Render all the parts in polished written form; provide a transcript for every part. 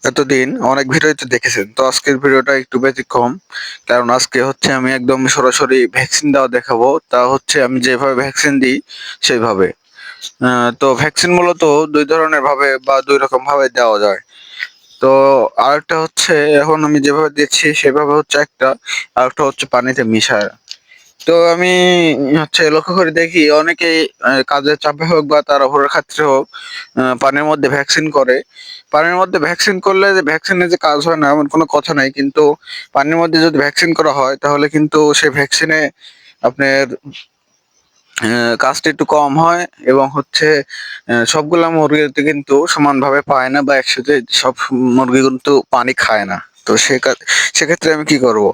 এতদিন অনেক ভিডিওতে দেখেছেন, তো আজকের ভিডিওটা একটু ব্যতিক্রম। কারণ আজকে হচ্ছে আমি একদম সরাসরি ভ্যাকসিন দেওয়া দেখাবো। তা হচ্ছে আমি যেভাবে ভ্যাকসিন দিই সেইভাবে। তো ভ্যাকসিন মূলত দুই ধরনের ভাবে বা দুই রকম ভাবে দেওয়া যায়। তো আরেকটা হচ্ছে এখন আমি যেভাবে দিচ্ছি সেভাবে হচ্ছে একটা, আরেকটা হচ্ছে পানিতে মিশায়। তো আমি হচ্ছে লক্ষ্য করে দেখি অনেকেই কাজের চাপে হোক বা তাড়াহুড়োর ক্ষেত্রে হোক পানির মধ্যে ভ্যাকসিন করে। পানির মধ্যে ভ্যাকসিন করলে যে ভ্যাকসিনের যে কাজ হয় না এমন কোনো কথা নাই। কিন্তু পানির মধ্যে যদি ভ্যাকসিন করা হয় তাহলে কিন্তু সেই ভ্যাকসিনে আপনার কাজটা একটু কম হয় এবং হচ্ছে সবগুলা মুরগিতে কিন্তু সমানভাবে পায় না বা একসাথে সব মুরগি কিন্তু পানি খায় না। তো সেক্ষেত্রে আমি কি করব?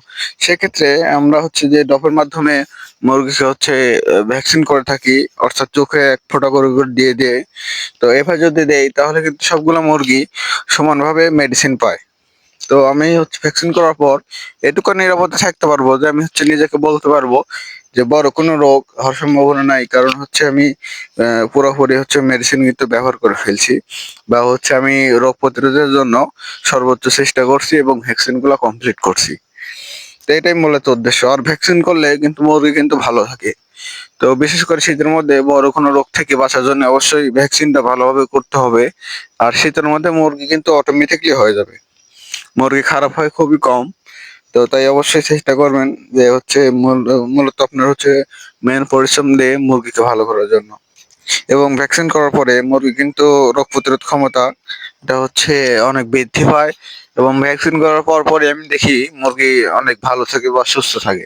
সেক্ষেত্রে আমরা হচ্ছে যে ড্রপের মাধ্যমে মুরগিকে হচ্ছে ভ্যাকসিন করে থাকি, অর্থাৎ চোখে ১ ফোঁটা করে দিয়ে দেই। তো এভাবে যদি দেই তাহলে কিন্তু সবগুলা মুরগি সমানভাবে মেডিসিন পায়। তো আমি হচ্ছে ভ্যাকসিন করার পর এটুকু নিরাপদে থাকতে পারবো যে আমি হচ্ছে নিজেকে বলতে পারবো যে বড় কোনো রোগ হওয়ার সম্ভাবনা নাই। কারণ হচ্ছে আমি পুরোপুরি হচ্ছে মেডিসিন কিন্তু ব্যবহার করে ফেলছি বা হচ্ছে আমি রোগ প্রতিরোধের জন্য সর্বোচ্চ চেষ্টা করছি এবং ভ্যাকসিন গুলা কমপ্লিট করছি। তো এটাই মূলত উদ্দেশ্য। আর ভ্যাকসিন করলে কিন্তু মুরগি কিন্তু ভালো থাকে। তো বিশেষ করে শীতের মধ্যে বড় কোনো রোগ থেকে বাঁচার জন্য অবশ্যই ভ্যাকসিনটা ভালোভাবে করতে হবে। আর শীতের মধ্যে মুরগি কিন্তু অটোমেটিকলি হয়ে যাবে। মুরগি খারাপ হয় খুবই কম। তো তাই অবশ্যই চেষ্টা করবেন যে হচ্ছে মূলত আপনার হচ্ছে মেন পরিশ্রম দিয়ে মুরগিকে ভালো করার জন্য। এবং ভ্যাকসিন করার পরে মুরগি কিন্তু রোগ প্রতিরোধ ক্ষমতা এটা হচ্ছে অনেক বৃদ্ধি পায় এবং ভ্যাকসিন করার পরই আমি দেখি মুরগি অনেক ভালো থাকে বা সুস্থ থাকে।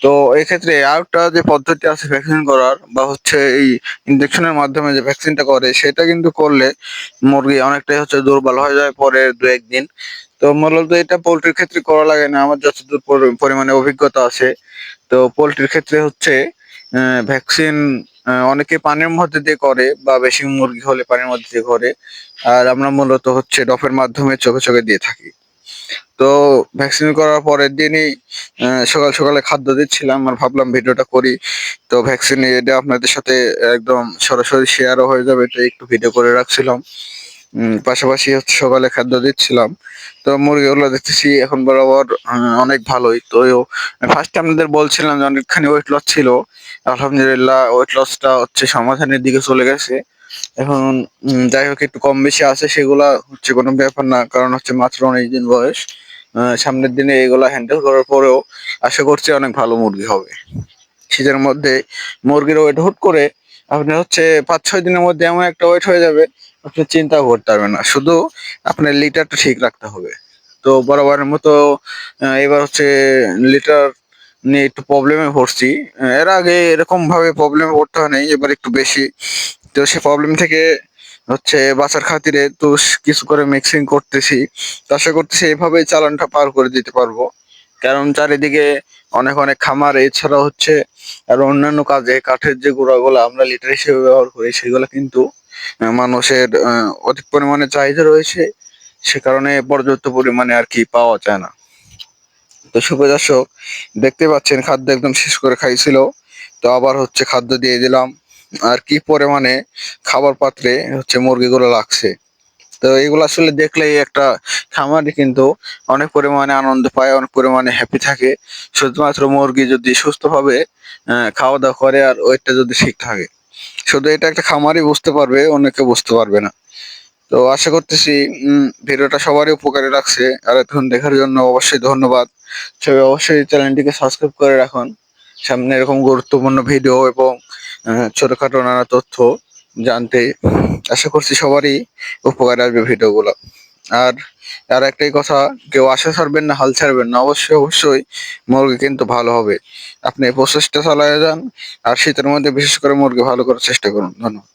তো এক্ষেত্রে আরেকটা যে পদ্ধতি আছে ভ্যাকসিন করার বা হচ্ছে এই ইনজেকশনের মাধ্যমে যে ভ্যাকসিনটা করে সেটা কিন্তু করলে মুরগি অনেকটাই হচ্ছে দুর্বল হয়ে যায় পরে ২-১ দিন। তো মূলত এটা পোল্ট্রির ক্ষেত্রে করা লাগে না আমার যতদূর পরিমাণে অভিজ্ঞতা আছে। তো পোল্ট্রির ক্ষেত্রে হচ্ছে ভ্যাকসিন অনেকে পানির মধ্যে দিয়ে করে বা বেশি মুরগি হলে পানির মধ্যে দিয়ে করে। আর আমরা মূলত হচ্ছে ড্রপের মাধ্যমে চোখে দিয়ে থাকি। তো ভ্যাকসিন করার পরের দিনই সকালে খাদ্য দিচ্ছিলাম আর ভাবলাম ভিডিওটা করি। তো ভ্যাকসিন এটা আপনাদের সাথে একদম সরাসরি শেয়ারও হয়ে যাবে, তাই একটু ভিডিও করে রাখছিলাম। পাশাপাশি হচ্ছে সকালে খাদ্য দিচ্ছিলাম। তো মুরগিগুলো দেখতেছি এখন বরাবর অনেক ভালোই। তো ফার্স্টে আপনাদের বলছিলাম যে অনেকখানি ওয়েট লস ছিল। আলহামদুলিল্লাহ ওয়েট লসটা হচ্ছে সমাধানের দিকে চলে গেছে। এখন যাই হোক একটু কম বেশি আছে সেগুলা হচ্ছে কোনো ব্যাপার না। কারণ হচ্ছে মাত্র ১৯ দিন বয়স। সামনের দিনে এগুলা হ্যান্ডেল করার পরেও আশা করছি অনেক ভালো মুরগি হবে। শীতের মধ্যে মুরগির ওয়েট হুট করে আপনার হচ্ছে ৫-৬ দিনের মধ্যে এমন একটা ওয়েট হয়ে যাবে আপনি চিন্তাও করতে পারবেন না। শুধু আপনার লিটারটা ঠিক রাখতে হবে। তো বরাবরের মতো এবার হচ্ছে লিটার নিয়ে একটু প্রবলেমে পড়ছি। এর আগে এরকমভাবে প্রবলেমে পড়তে হয় নাই, এবার একটু বেশি। তো সে প্রবলেম থেকে হচ্ছে বাঁচার খাতিরে কিছু করে মিক্সিং করতেছি। তো আশা করতেছি এভাবেই চালানটা পার করে দিতে পারবো। কারণ চারিদিকে অনেক খামার এছাড়া হচ্ছে আরো অন্যান্য কাজে কাঠের যে গুঁড়াগুলো আমরা লিটার হিসেবে ব্যবহার করি সেগুলো কিন্তু মানুষের অধিক পরিমাণে চাহিদা রয়েছে। সে কারণে পর্যাপ্ত পরিমাণে আর কি পাওয়া যায় না। তো সুপ্রিয় দর্শক, দেখতে পাচ্ছেন খাদ্য একদম শেষ করে খাইছিল। তো আবার হচ্ছে খাদ্য দিয়ে দিলাম। আর কি পরিমাণে খাবার পাত্রে হচ্ছে মুরগিগুলো লাগছে। তো এগুলো আসলে দেখলেই একটা খামারি কিন্তু অনেক পরিমাণে আনন্দ পায়, অনেক পরিমাণে হ্যাপি থাকে। শুধুমাত্র মুরগি যদি সুস্থভাবে খাওয়া দাওয়া করে আর ওয়েটটা যদি ঠিক থাকে। শুধু এটা একটা খামারই বুঝতে পারবে, অন্য কেউ বুঝতে পারবে না। তো আশা করতেছি ভিডিওটা সবারই উপকারে লাগছে। আর এতক্ষণ দেখার জন্য অবশ্যই ধন্যবাদ। সবাই অবশ্যই চ্যানেলটিকে সাবস্ক্রাইব করে রাখুন। সামনে এরকম গুরুত্বপূর্ণ ভিডিও এবং ছোটখাটো নানা তথ্য জানতে আশা করছি সবারই উপকারে আসবে ভিডিওগুলো। আর আর একটাই কথা, কেউ আশা ছাড়বেন না, হাল ছাড়বেন না। অবশ্যই মুরগি কিন্তু ভালো হবে। আপনি এই প্রসেসটা চালায়ে যান। আর শীতের মধ্যে বিশেষ করে মুরগি ভালো করার চেষ্টা করুন। ধন্যবাদ।